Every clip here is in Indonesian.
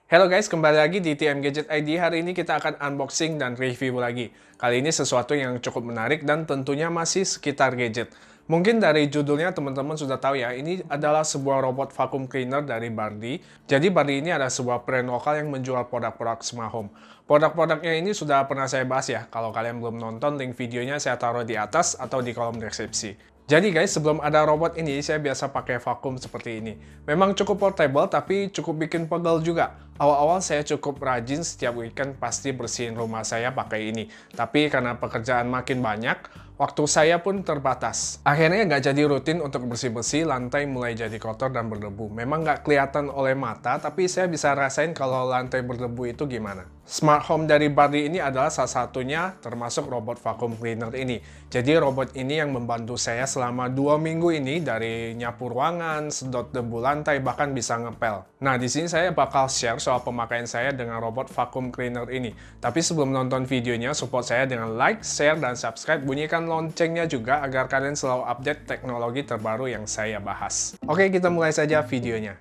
Halo guys, kembali lagi di TM Gadget ID. Hari ini kita akan unboxing dan review lagi. Kali ini sesuatu yang cukup menarik dan tentunya masih sekitar gadget. Mungkin dari judulnya teman-teman sudah tahu ya, ini adalah sebuah robot vacuum cleaner dari Bardi. Jadi Bardi ini adalah sebuah brand lokal yang menjual produk-produk smart home. Produk-produknya ini sudah pernah saya bahas ya. Kalau kalian belum nonton, link videonya saya taruh di atas atau di kolom deskripsi. Jadi guys, sebelum ada robot ini, saya biasa pakai vakum seperti ini. Memang cukup portable, tapi cukup bikin pegel juga. Awal-awal saya cukup rajin, setiap weekend pasti bersihin rumah saya pakai ini. Tapi karena pekerjaan makin banyak, waktu saya pun terbatas. Akhirnya nggak jadi rutin untuk bersih-bersih, lantai mulai jadi kotor dan berdebu. Memang nggak kelihatan oleh mata, tapi saya bisa rasain kalau lantai berdebu itu gimana. Smart home dari Bardi ini adalah salah satunya, termasuk robot vacuum cleaner ini. Jadi robot ini yang membantu saya selama 2 minggu ini, dari nyapu ruangan, sedot debu lantai, bahkan bisa ngepel. Nah, di sini saya bakal share soal pemakaian saya dengan robot vacuum cleaner ini. Tapi sebelum nonton videonya, support saya dengan like, share, dan subscribe. Bunyikan loncengnya juga agar kalian selalu update teknologi terbaru yang saya bahas. Oke, kita mulai saja videonya.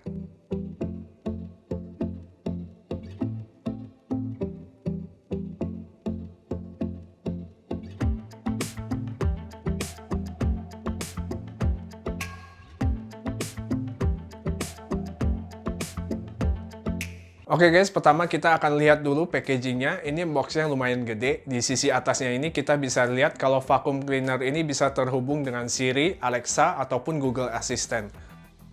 Oke guys, pertama kita akan lihat dulu packagingnya. Ini boxnya lumayan gede. Di sisi atasnya ini kita bisa lihat kalau vacuum cleaner ini bisa terhubung dengan Siri, Alexa, ataupun Google Assistant.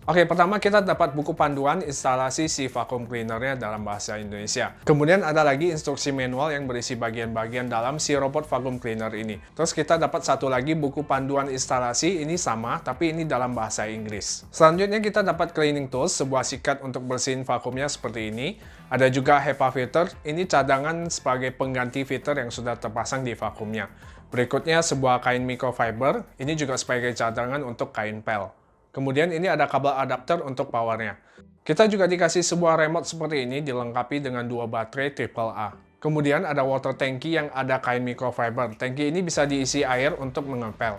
Oke, pertama kita dapat buku panduan instalasi si vacuum cleanernya dalam bahasa Indonesia. Kemudian ada lagi instruksi manual yang berisi bagian-bagian dalam si robot vacuum cleaner ini. Terus kita dapat satu lagi buku panduan instalasi, ini sama, tapi ini dalam bahasa Inggris. Selanjutnya kita dapat cleaning tools, sebuah sikat untuk bersihin vakumnya seperti ini. Ada juga HEPA filter, ini cadangan sebagai pengganti filter yang sudah terpasang di vakumnya. Berikutnya sebuah kain microfiber, ini juga sebagai cadangan untuk kain pel. Kemudian ini ada kabel adapter untuk powernya. Kita juga dikasih sebuah remote seperti ini dilengkapi dengan dua baterai AAA. Kemudian ada water tanki yang ada kain microfiber. Tangki ini bisa diisi air untuk mengepel.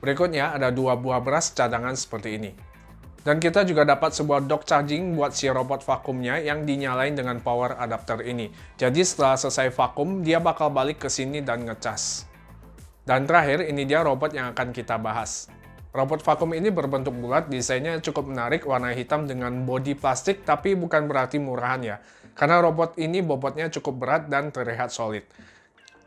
Berikutnya ada dua buah brush cadangan seperti ini. Dan kita juga dapat sebuah dock charging buat si robot vakumnya yang dinyalain dengan power adapter ini. Jadi setelah selesai vakum, dia bakal balik ke sini dan ngecas. Dan terakhir, ini dia robot yang akan kita bahas. Robot vakum ini berbentuk bulat, desainnya cukup menarik, warna hitam dengan bodi plastik, tapi bukan berarti murahan ya. Karena robot ini bobotnya cukup berat dan terlihat solid.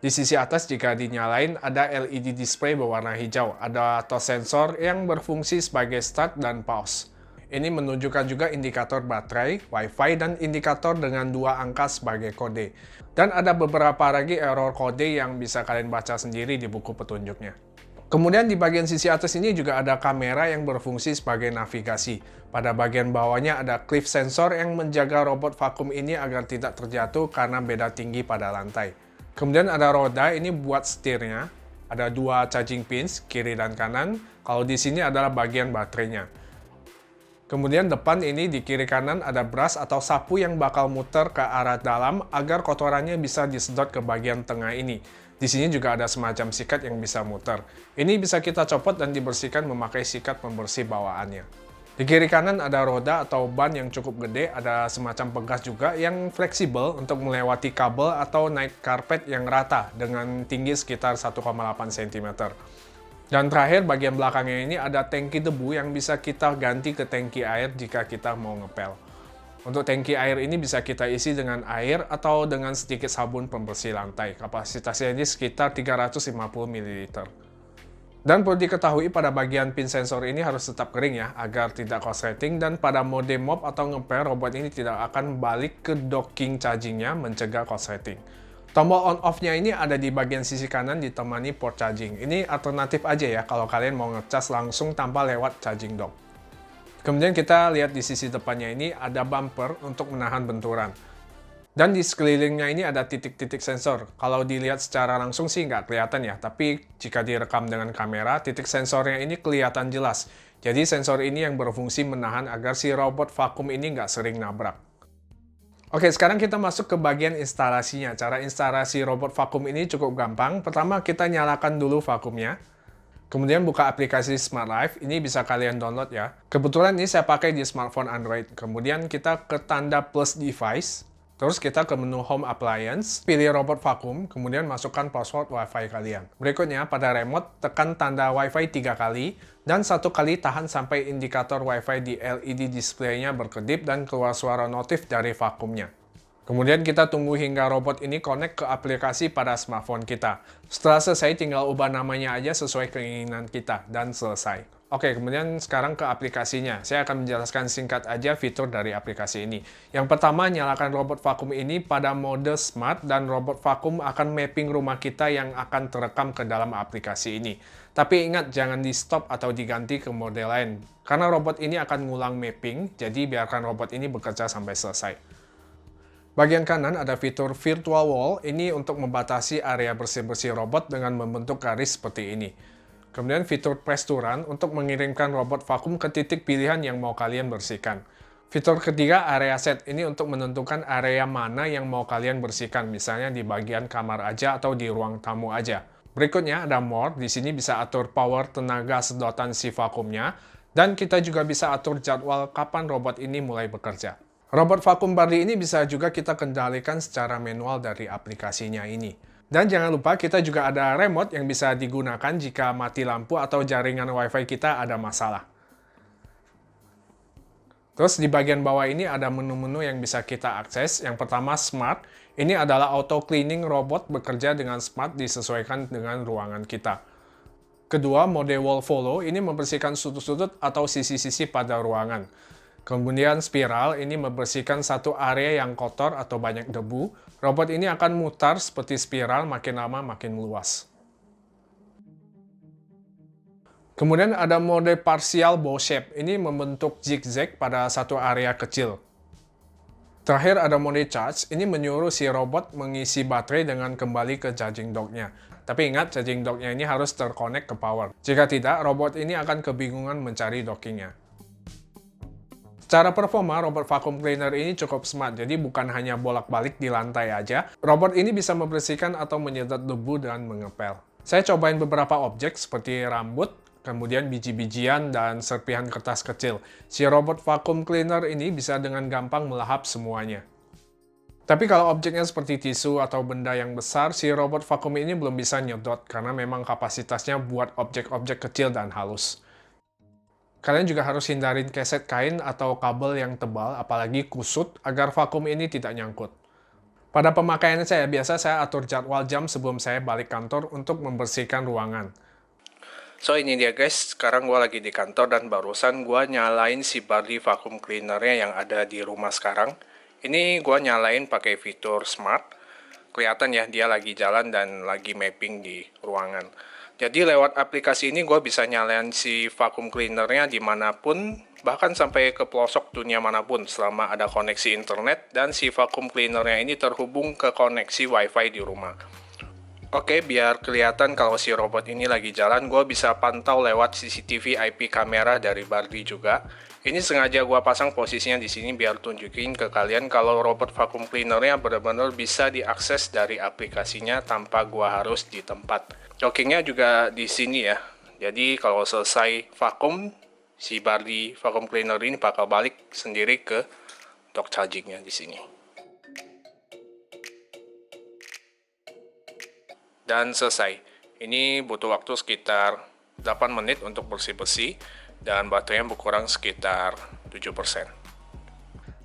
Di sisi atas jika dinyalain ada LED display berwarna hijau, ada touch sensor yang berfungsi sebagai start dan pause. Ini menunjukkan juga indikator baterai, wifi, dan indikator dengan dua angka sebagai kode. Dan ada beberapa lagi error kode yang bisa kalian baca sendiri di buku petunjuknya. Kemudian di bagian sisi atas ini juga ada kamera yang berfungsi sebagai navigasi. Pada bagian bawahnya ada cliff sensor yang menjaga robot vakum ini agar tidak terjatuh karena beda tinggi pada lantai. Kemudian ada roda, ini buat setirnya. Ada dua charging pins, kiri dan kanan. Kalau di sini adalah bagian baterainya. Kemudian depan ini di kiri kanan ada brush atau sapu yang bakal muter ke arah dalam agar kotorannya bisa disedot ke bagian tengah ini. Di sini juga ada semacam sikat yang bisa muter. Ini bisa kita copot dan dibersihkan memakai sikat pembersih bawaannya. Di kiri kanan ada roda atau ban yang cukup gede, ada semacam pegas juga yang fleksibel untuk melewati kabel atau naik karpet yang rata dengan tinggi sekitar 1,8 cm. Dan terakhir bagian belakangnya ini ada tangki debu yang bisa kita ganti ke tangki air jika kita mau ngepel. Untuk tangki air ini bisa kita isi dengan air atau dengan sedikit sabun pembersih lantai. Kapasitasnya ini sekitar 350 ml. Dan perlu diketahui pada bagian pin sensor ini harus tetap kering ya, agar tidak korsleting, dan pada mode mop atau ngepel robot ini tidak akan balik ke docking chargingnya mencegah korsleting. Tombol on-off-nya ini ada di bagian sisi kanan ditemani port charging. Ini alternatif aja ya kalau kalian mau ngecas langsung tanpa lewat charging dock. Kemudian kita lihat di sisi depannya ini ada bumper untuk menahan benturan. Dan di sekelilingnya ini ada titik-titik sensor. Kalau dilihat secara langsung sih nggak kelihatan ya, tapi jika direkam dengan kamera, titik sensornya ini kelihatan jelas. Jadi sensor ini yang berfungsi menahan agar si robot vakum ini nggak sering nabrak. Oke, sekarang kita masuk ke bagian instalasinya. Cara instalasi robot vakum ini cukup gampang. Pertama, kita nyalakan dulu vakumnya. Kemudian buka aplikasi Smart Life, ini bisa kalian download ya. Kebetulan ini saya pakai di smartphone Android. Kemudian kita ke tanda plus device. Terus kita ke menu Home Appliance, pilih robot vakum, kemudian masukkan password WiFi kalian. Berikutnya, pada remote, tekan tanda WiFi 3 kali, dan 1 kali tahan sampai indikator WiFi di LED display-nya berkedip dan keluar suara notif dari vakumnya. Kemudian kita tunggu hingga robot ini connect ke aplikasi pada smartphone kita. Setelah selesai, tinggal ubah namanya aja sesuai keinginan kita, dan selesai. Oke, kemudian sekarang ke aplikasinya. Saya akan menjelaskan singkat aja fitur dari aplikasi ini. Yang pertama, nyalakan robot vakum ini pada mode smart, dan robot vakum akan mapping rumah kita yang akan terekam ke dalam aplikasi ini. Tapi ingat, jangan di stop atau diganti ke mode lain. Karena robot ini akan ngulang mapping, jadi biarkan robot ini bekerja sampai selesai. Bagian kanan ada fitur Virtual Wall, ini untuk membatasi area bersih-bersih robot dengan membentuk garis seperti ini. Kemudian fitur Press to Run untuk mengirimkan robot vakum ke titik pilihan yang mau kalian bersihkan. Fitur ketiga, Area Set, ini untuk menentukan area mana yang mau kalian bersihkan, misalnya di bagian kamar aja atau di ruang tamu aja. Berikutnya ada More, di sini bisa atur power tenaga sedotan si vakumnya, dan kita juga bisa atur jadwal kapan robot ini mulai bekerja. Robot vakum Bardi ini bisa juga kita kendalikan secara manual dari aplikasinya ini. Dan jangan lupa kita juga ada remote yang bisa digunakan jika mati lampu atau jaringan WiFi kita ada masalah. Terus di bagian bawah ini ada menu-menu yang bisa kita akses. Yang pertama Smart, ini adalah auto cleaning robot bekerja dengan smart disesuaikan dengan ruangan kita. Kedua, mode Wall Follow, ini membersihkan sudut-sudut atau sisi-sisi pada ruangan. Kemudian spiral, ini membersihkan satu area yang kotor atau banyak debu. Robot ini akan mutar seperti spiral, makin lama makin luas. Kemudian ada mode Partial Bow Shape, ini membentuk zigzag pada satu area kecil. Terakhir ada mode Charge, ini menyuruh si robot mengisi baterai dengan kembali ke charging dock-nya. Tapi ingat, charging dock-nya ini harus terkonek ke power. Jika tidak, robot ini akan kebingungan mencari dockingnya. Secara performa, robot vacuum cleaner ini cukup smart, jadi bukan hanya bolak-balik di lantai aja. Robot ini bisa membersihkan atau menyedot debu dan mengepel. Saya cobain beberapa objek seperti rambut, kemudian biji-bijian, dan serpihan kertas kecil. Si robot vacuum cleaner ini bisa dengan gampang melahap semuanya. Tapi kalau objeknya seperti tisu atau benda yang besar, si robot vacuum ini belum bisa nyedot karena memang kapasitasnya buat objek-objek kecil dan halus. Kalian juga harus hindarin keset kain atau kabel yang tebal, apalagi kusut, agar vakum ini tidak nyangkut. Pada pemakaian saya, biasa saya atur jadwal jam sebelum saya balik kantor untuk membersihkan ruangan. So ini dia guys, sekarang gue lagi di kantor dan barusan gue nyalain si Bardi vacuum cleaner-nya yang ada di rumah sekarang. Ini gue nyalain pakai fitur Smart. Kelihatan ya, dia lagi jalan dan lagi mapping di ruangan. Jadi lewat aplikasi ini gue bisa nyalain si vacuum cleaner-nya dimanapun, bahkan sampai ke pelosok dunia manapun selama ada koneksi internet dan si vacuum cleaner-nya ini terhubung ke koneksi WiFi di rumah. Oke, biar kelihatan kalau si robot ini lagi jalan, gue bisa pantau lewat CCTV IP kamera dari Bardi juga. Ini sengaja gue pasang posisinya di sini biar tunjukin ke kalian kalau robot vacuum cleaner-nya benar-benar bisa diakses dari aplikasinya tanpa gue harus di tempat. Dockingnya juga di sini ya. Jadi kalau selesai vakum, si Bardi vacuum cleaner ini bakal balik sendiri ke dock chargingnya di sini. Dan selesai. Ini butuh waktu sekitar 8 menit untuk bersih-bersih dan baterainya berkurang sekitar 7%.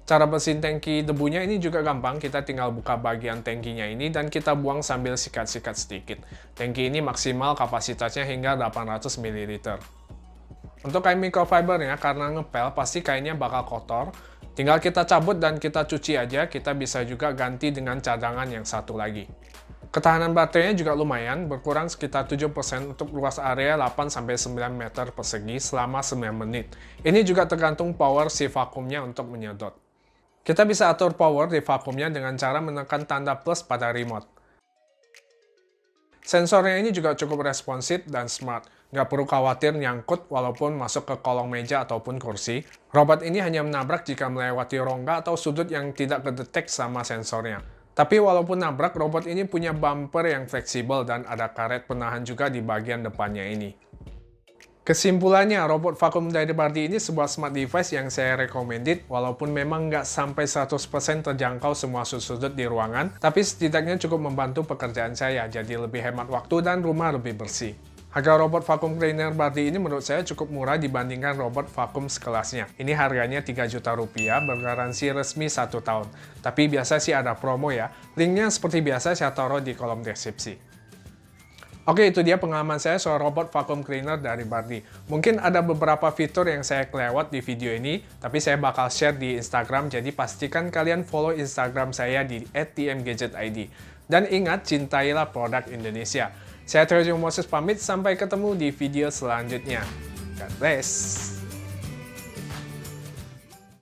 Cara bersihin tangki debunya ini juga gampang, kita tinggal buka bagian tangkinya ini dan kita buang sambil sikat-sikat sedikit. Tangki ini maksimal kapasitasnya hingga 800 ml. Untuk kain microfibernya, karena ngepel pasti kainnya bakal kotor, tinggal kita cabut dan kita cuci aja, kita bisa juga ganti dengan cadangan yang satu lagi. Ketahanan baterainya juga lumayan, berkurang sekitar 7% untuk luas area 8-9 meter persegi selama 9 menit. Ini juga tergantung power si vakumnya untuk menyedot. Kita bisa atur power di vakumnya dengan cara menekan tanda plus pada remote. Sensornya ini juga cukup responsif dan smart. Nggak perlu khawatir nyangkut walaupun masuk ke kolong meja ataupun kursi. Robot ini hanya menabrak jika melewati rongga atau sudut yang tidak kedetek sama sensornya. Tapi walaupun nabrak, robot ini punya bumper yang fleksibel dan ada karet penahan juga di bagian depannya ini. Kesimpulannya, robot vakum dari Bardi ini sebuah smart device yang saya recommended, walaupun memang nggak sampai 100% terjangkau semua sudut-sudut di ruangan, tapi setidaknya cukup membantu pekerjaan saya, jadi lebih hemat waktu dan rumah lebih bersih. Harga robot vacuum cleaner Bardi ini menurut saya cukup murah dibandingkan robot vakum sekelasnya. Ini harganya 3 juta rupiah, bergaransi resmi 1 tahun. Tapi biasa sih ada promo ya. Linknya seperti biasa saya taruh di kolom deskripsi. Oke, itu dia pengalaman saya soal robot vacuum cleaner dari Bardi. Mungkin ada beberapa fitur yang saya kelewat di video ini, tapi saya bakal share di Instagram, jadi pastikan kalian follow Instagram saya di @tmgadgetid. Dan ingat, cintailah produk Indonesia. Saya Terjun Moses pamit, sampai ketemu di video selanjutnya. God bless!